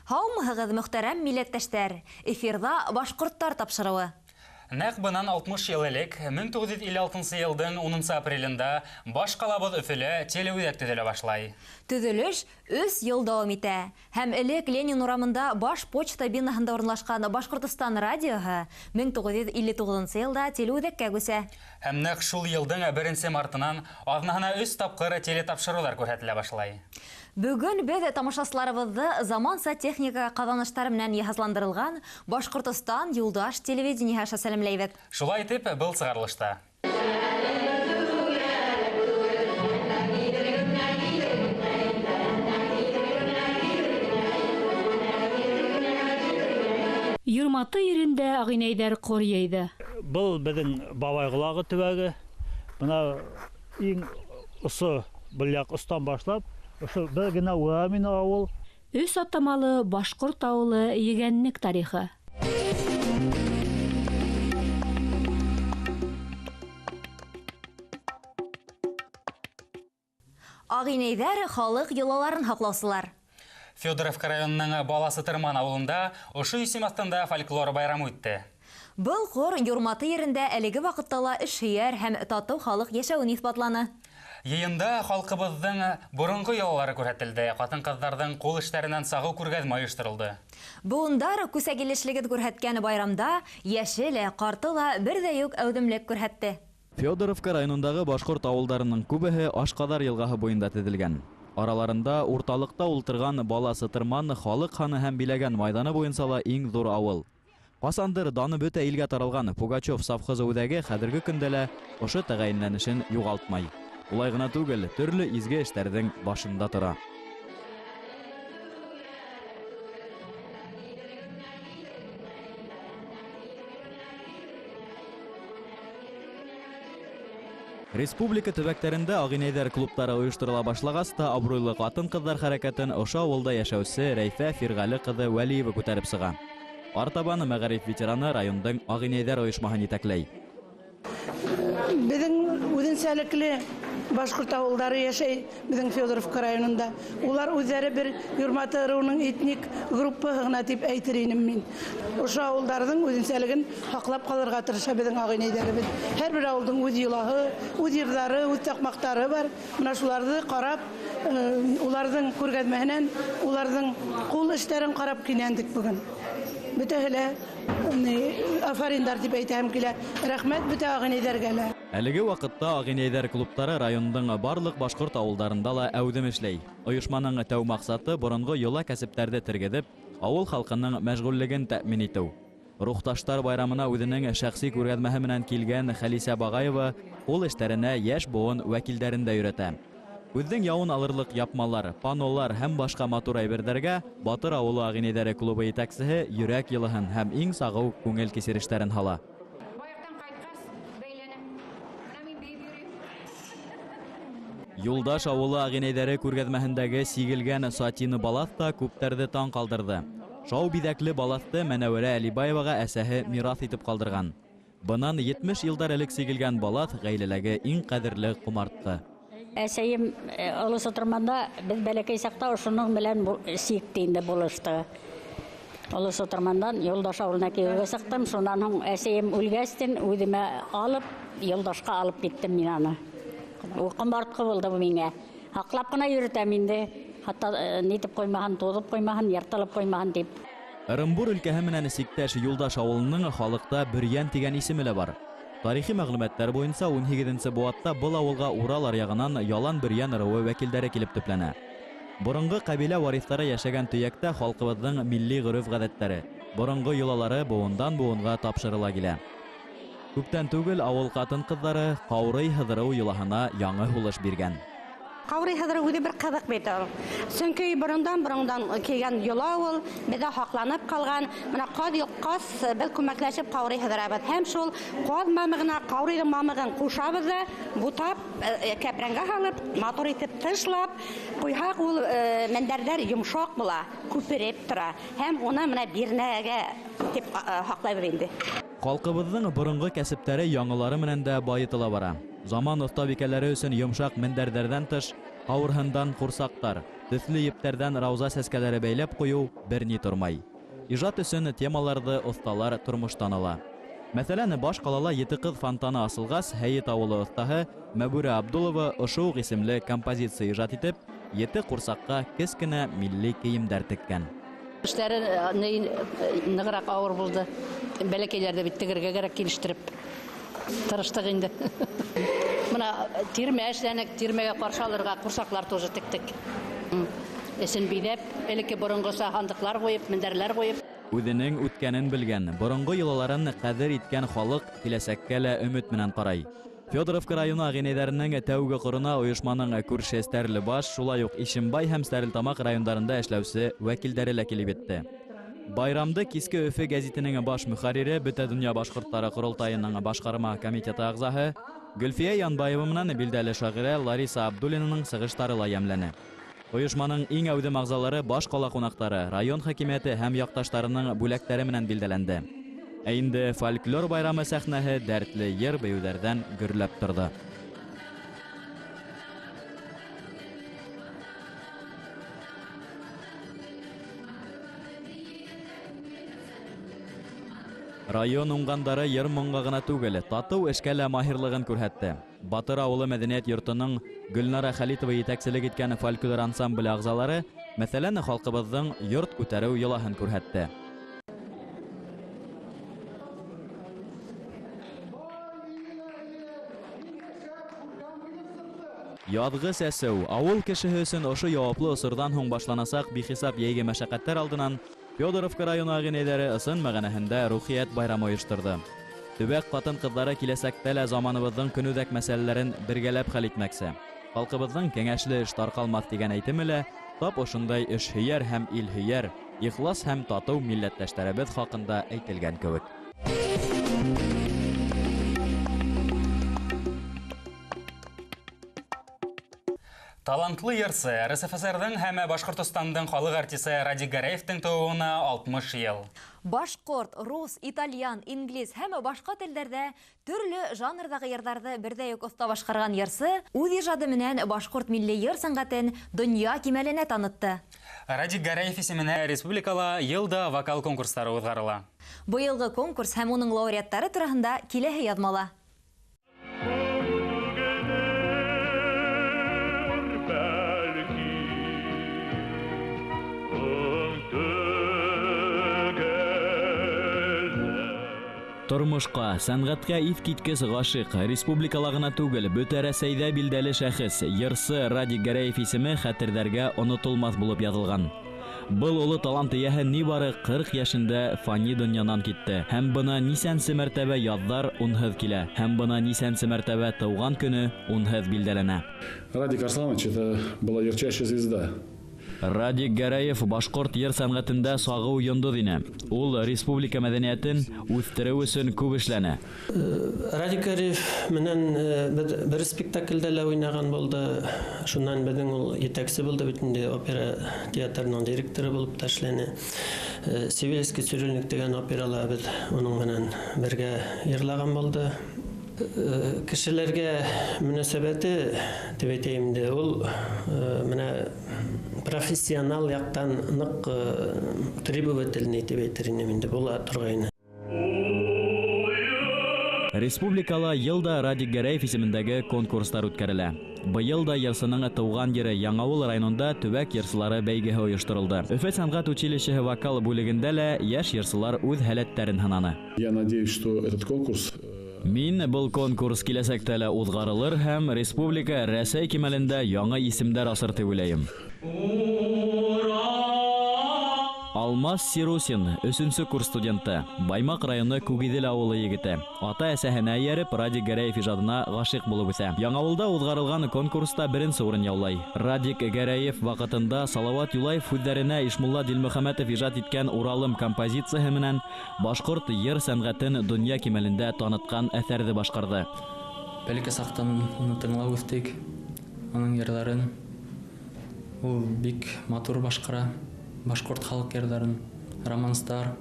Һаумыһығыҙ, мөхтәрәм милләттәштәр. Эфирда башҡорттар тапшырыуы. Нәҡ бынан 60 ел элек, 1956 елдың 10 апрелендә баш ҡалабыҙ Өфөлә телеүҙәк төҙөлә башлай. Төҙөлөш 3 йыл дауам итә. Һәм элек Ленин урамында баш почта бинаһында урынлашҡан Башҡортостан радиоһы 1959 елда телеүҙәккә күсә. Һәм нәҡ шул йылдың 1 мартынан аҙнаһына 3 тапҡыр телетапшырыуҙар күрһәтелә башлай. Бөгөн беҙ тамашасыларыбыҙҙы заманса техника ҡаҙаныштары менән йыһазландырылған Башҡортостан Юлдаш телевидениеһы аша сәләмләйбеҙ. Шулай итеп, был сығарылышта. Юрматы ерендә ағинәйҙәр ҡор йыйҙы. Был беҙҙең Бабайғолағы төбәге. Бына иң осо бүләк остан башлап, ошо бер генә Урамин ауыл. Өс атамалы Башҡорт ауылы егәнлек тарихы. Ағинәйҙәр халыҡ йолаларын һаҡлаусылар. Федоровка районының Баласы Тырман ауылында ошо исем аҫтында фольклор байрамы үтте. Был хор Юрматы ерендә әлеге ваҡытта ла эшһөйәр һәм татыу халыҡ йәшәүен иҫбатланы. Йыйында халҡыбыҙҙың боронғо йолалары күрһәтелде, ҡатын-ҡыҙҙарҙың ҡул эштәренән сағыу күргәҙмә ойошторолдо. Быуындар күсәгилешлеген күрһәткән байрамда йәше лә, ҡарты ла берҙәй үк әүҙемлек күрһәтте. Федоровка районындағы башҡорт ауылдарының күбеһе Ашҡаҙар йылғаһы буйында төҙөлгән. Араларында урталыҡта ултырған Баласы Тырман халыҡ һаны һәм биләгән майҙаны буйынса ла иң ҙур ауыл. Ҡасандыр даны бөтә илгә таралған Пугачев совхозы үҙәге хәҙерге көндә лә ошо тәғәйенләнешен юғалтмай. Улай ғына түгел, төрлө изге эштәрҙең башында тора. Республика төбәктәрендә ағинәйҙәр клубтары ойоштырыла башлағас та абруйлы ҡатын-ҡыҙҙар хәрәкәтен ошо ауылда йәшәүсе Рәйфә Фирғәле ҡыҙы Вәлиева күтәреп сыға. Артабан мәғариф ветераны райондың ағинәйҙәр ойошмаһын етәкләй. Беҙҙең үҙенсәлекле башҡорт ауылдары йәшәй беҙҙең Федоровка районында. Улар үҙҙәре бер Юрматы ырыуының этник группаһы ғына тип әйтер инем мин. Ошо ауылдарҙың үҙенсәлеген һаҡлап ҡалырға тырыша беҙҙең ағинәйҙәребеҙ. Һәр бер ауылдың үҙ йолаһы, үҙ йырҙары, үҙ таҡмаҡтары бар. Бына шуларҙы ҡарап, уларҙың күргәҙмәһенән, уларҙың ҡул эштәрен ҡарап кинәндек бөгөн. Бөтәһе лә афариндар тип әйтәһем килә. Рәхмәт бөтә ағинәйҙәргә лә. Әлеге ваҡытта ағинәйҙәр клубтары райондың барлыҡ башҡорт ауылдарында ла әүҙем эшләй. Ойошманың тәү маҡсаты боронғо йола кәсептәрҙе тергеҙеп, ауыл халҡының мәшғүллеген тәьмин итеү. Рухташтар байрамына үҙенең шәхси күргәҙмәһе менән килгән Хәлисә Бағаева ҡул эштәренә йәш быуын вәкилдәрен дә өйрәтә. Үҙҙең яуын алырлыҡ япмалар, панолар һәм башҡа матур әйберҙәргә Батыр ауылы ағинәйҙәре клубы етәксеһе йөрәк йылыһын һәм иң сағыу күңел кисерештәрен һала. Юлдаш ауылы ағинәйҙәре күргәҙмәһендәге сигелгән сатины балаҫ та күптәрҙе таң ҡалдырҙы. Шау биҙәкле балаҫты Мәнәүәрә Әлибаеваға әсәһе мираҫ итеп ҡалдырған. Бынан 70 йылдар элек сигелгән балаҫ ғаиләләге иң ҡәҙерле ҡомартҡы. Әсәйем Олос Отырманда беҙ бәләкәй саҡта ошоноң менән сикте инде булышты. Олос Отырмандан Юлдаш ауылына килгән саҡтым, шунан һуң әсәйем үлгәстен үҙемә алып, Юлдашҡа алып киттем мин аны. Ул ҡомартҡы булды бу миңә. Һаҡлап ҡына йөрөтәм инде. Хатта нитеп ҡуймаһын, туҙып ҡуймаһын, йыртылып ҡуймаһын тип. Ырымбур өлкәһе менән сиктәш Юлдаш ауылының халыҡта Бөрйән тигән исеме лә бар. Тарихи мәғлүмәттәр буйынса 18-нсе быуатта был ауылға Урал аръяғынан ялан Бөрйән ырыуы вәкилдәре килеп төпләнә. Боронғо ҡәбилә варифтары йәшәгән төйәктә халҡыбыҙҙың милли ғөрөф-ғәҙәттәре, боронғо йолалары быуындан быуынға тапшырыла килә. Күптән түгел ауыл ҡатын-ҡыҙҙары Ҡаурый һыҙырыу йолаһына яңы һулыш биргән. Ҡаурый һыҙырыу үҙе бер ҡыҙыҡ бит ул. Сөнки борондан килгән йола ул, беҙҙә һаҡланып ҡалған. Бына ҡаҙ беҙ күмәкләшеп ҡаурый һыҙырабыҙ. Һәм шул ҡаҙ мамығына ҡаурыйҙың мамығын ҡушабыҙ ҙа, бутап, кәпрәнгә һалып, матур итеп тышлап, ҡуйһаҡ ул мендәрҙәр йомшаҡ була, күпереп тора. Һәм уны менә бирнәгә тип һаҡлайбыҙ инде. Халҡыбыҙҙың боронғо кәсептәре яңылары менән дә байытыла бара. Заман оҫтабикәләре өсөн йомшаҡ мендәрҙәрҙән тыш, ҡауырһындан ҡурсаҡтар, төҫлө ептәрҙән рауза сәскәләре бәйләп ҡуйыу бер ни тормай. Ижад өсөн темаларҙы оҫталар тормоштан ала. Мәҫәлән, баш ҡалала 7 ҡыҙ фонтаны асылғас, Һәйет ауылы оҫтаһы Мәбүрә Абдулова ошо уҡ исемле композиция ижад итеп, 7 ҡурсаҡҡа кескенә милли кейемдәр теккән. Эшләре нығыраҡ ауыр булды. Бәләкәйләрҙе бит тегергә кәрәк килештереп. Тырыштык инде. Мына тирмә эшләнек, тирмәгә ҡаршы алырға ҡурсаҡлар тоже тектек. Эсен биҙәп, элекке боронғоса һандыҡлар ҡуйып, мендәрләр ҡуйып. Үҙенең үткәнен белгән, боронғо йолаларын ҡәҙер иткән халыҡ киләсәккә лә өмөт менән ҡарай. Федоровка районы ағинәйҙәренең тәүге ҡорона оешманың күрше Стәрлебаш, шулай уҡ Ишембай һәм Стәрлетамаҡ райондарында эшләүсе вәкилдәре лә килеп етте. Байрамды киске Өфө гәзитенең баш мөхәррире, Бөтә донъя башҡорттары ҡоролтайының башҡарма комитеты ағзаһы Гөлфиә Янбаева менән билдәле шағирә Лариса Абдуллинаның сығыштары ла йәмләне. Оешманың иң әүҙем ағзалары баш ҡала ҡунаҡтары, район хакимиәте һәм яҡташтарының бүләктәре менән билдәләнде. Ә инде фольклор байрамы сәхнәһе дәртле йыр бейеүҙәрҙән гөрләп торҙо. Район уңғандары йыр-моңға ғына түгел, татыу эшкә лә маһирлығын күрһәтте. Батыр ауылы мәҙәниәт йортоның Гөлнара Хәлитова етәкселек иткән фольклор ансамбль ағзалары, мәҫәлән, халҡыбыҙҙың йорт күтәреү йолаһын күрһәтте. Яҙғы сәсеү, ауыл кешеһе өсөн ошо яуаплы осорҙан һуң башланасаҡ бихисап йәйге мәшәҡәттәр алдынан Федоровка районы ағинәйҙәре ысын мәғәнәһендә рухиәт байрамы ойошторҙо. Төбәк ҡатын-ҡыҙҙары киләсәктә лә заманыбыҙҙың көнүҙәк мәсьәләләрен бергәләп хәл итмәксе. Халҡыбыҙҙың кәңәшле эш тарҡалмаҫ дигән әйтеме лә тап ошондай эшһөйәр һәм илһөйәр, ихлас һәм татыу милләттәштәребеҙ хаҡында әйтелгән кеүек. Талантлы йырсы РСФСР-дің һәм Башҡортостандың халыҡ артисы Радик Гараевтың тыуыуына 60 йыл. Башҡорт, рус, итальян, инглиз һәм башҡа телдәрҙә төрлө жанрҙағы йырҙарҙы берҙәй үк оҫта башҡарған йырсы үҙ ижады менән башҡорт милли йыр сәнғәтен донъя кимәленә танытты. Радик Гараев исеменә республикала йылда вокал конкурстары уҙғарыла. Быйылғы конкурс һәм уның лауреаттары тураһында киләһе яҙмала. Тормошҡа, сәнғәткә иҫ киткес ғашиҡ, республикала ғына түгел, бөтә Рәсәйҙә билдәле шәхес, йырсы Радик Гараев исеме хәтерҙәргә онотолмаҫ булып яҙылған. Был оло талант эйәһе ни бары 40 йәшендә фани донъянан китте. Һәм бына нисәнсе мәртәбә яҙҙар унһыҙ килә. Һәм бына нисәнсе мәртәбә тыуған көне унһыҙ билдәләнә. Радик Арсланович, это была ярчайшая звезда. Радик Гараев башҡорт йыр сәнғәтендә сағыу йондоҙ ине. Ул республика мәҙәниәтен үҫтереү өсөн күп эшләне. Радик Гараев менән бер спектаклдә лә уйнаған булды. Шунан беҙҙең ул етәксе булды бит инде, опера театрының директоры булып та эшләне. Сивильский цирюльник дигән операла беҙ уның менән бергә йырлаған булды. Кешеләргә мөнәсәбәте дип әйтәйем дә, ул менә профессионал яҡтан ныҡ требовательный дип әйтер инем инде, була торғайны. Республикала йылда Радик Гараев исемендәге конкурстар үткәрелә. Быйыл да йырсының тыуған ере Яңауыл районында төбәк йырсылары бәйгеһе ойоштырылды. Өфө сәнғәт училищеһы вокал бүлегендә лә йәш йырсылар үҙ һәләттәрен һынаны. Я надеюсь, что этот конкурс Мин был конкурс киләсәктә лә уҙғарылыр һәм республика Рәсәй кимәлендә яңы исемдәр асыр тип уйлайым. Алмаз Сирусин, 3-нче курс студенты, Баймаҡ районы Күгиҙел ауылы егете. Ата-әсәһенә эйәреп, Радик Гараев ижадына ғашиҡ булып үҫә. Яңауылда уҙғарылған конкурста 1-нче урын яулай. Радик Гараев ваҡытында Салауат Юлаев һүҙҙәренә Ишмулла Дилмөхәмәтов ижад иткән Уралым композицияһы менән башҡорт йыр сәнғәтен донъя кимәлендә танытҡан әҫәрҙе башҡарҙы. Бәлки саҡтан уны тыңлап үҫтек, уның йырҙарын. Ул бик матур башҡара. Башҡорт халыҡ йырҙарын, романстар.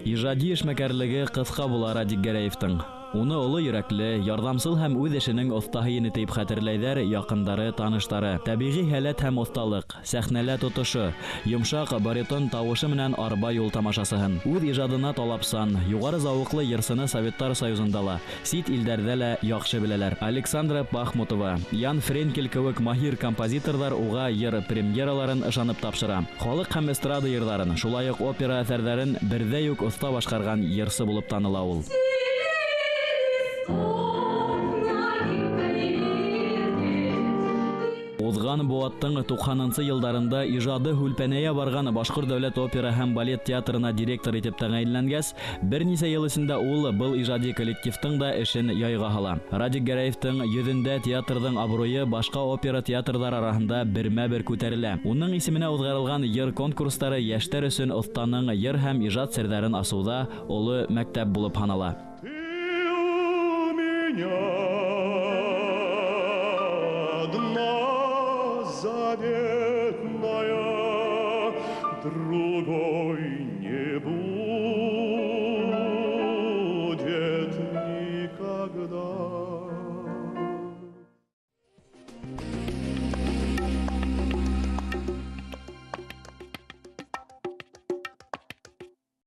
Ижади эшмәкәрлеге ҡыҫҡа була Радик Гараевтың. Уны олы йөрәкле, ярдәмсыл һәм үз эшенең остаһы ине дип хәтерләйләр якындары, таныштары. Табигый һәләт һәм осталык, сәхнәлә тотышы, йомшак баритон тавышы менән арба юл тамашасыһын. Үз иҗадына талапсан, югары зауыклы йырсыны Советтар Союзында ла, сит илдәрдә лә яхшы беләләр. Александра Пахмутова, Ян Френкель кебек маһир композиторлар уга йыр премьераларын ышанып тапшыра. Халык һәм эстрада йырларын, шулай ук опера әсәрләрен бердә үк оста башкарган йырсы булып таныла ул. Узган буаттың 90-нчы елдарында иҗады хүлпәнәя барган Башкорт дәүләт опера һәм балет театрына директор итеп тәгаенләнгәс, берничә ел эчендә ул был иҗади коллективтың да эшен яйга һала. Радик Гәрәевтең йөзендә театрның абруе башка опера театрлары арасында бермә-бер күтәрелә. Уның исеменә узгарылган йыр конкурслары яшьтәр өчен останың йыр һәм иҗат серләрен асуда олы мәктәп булып һанала. Заветная, другой не будет никогда.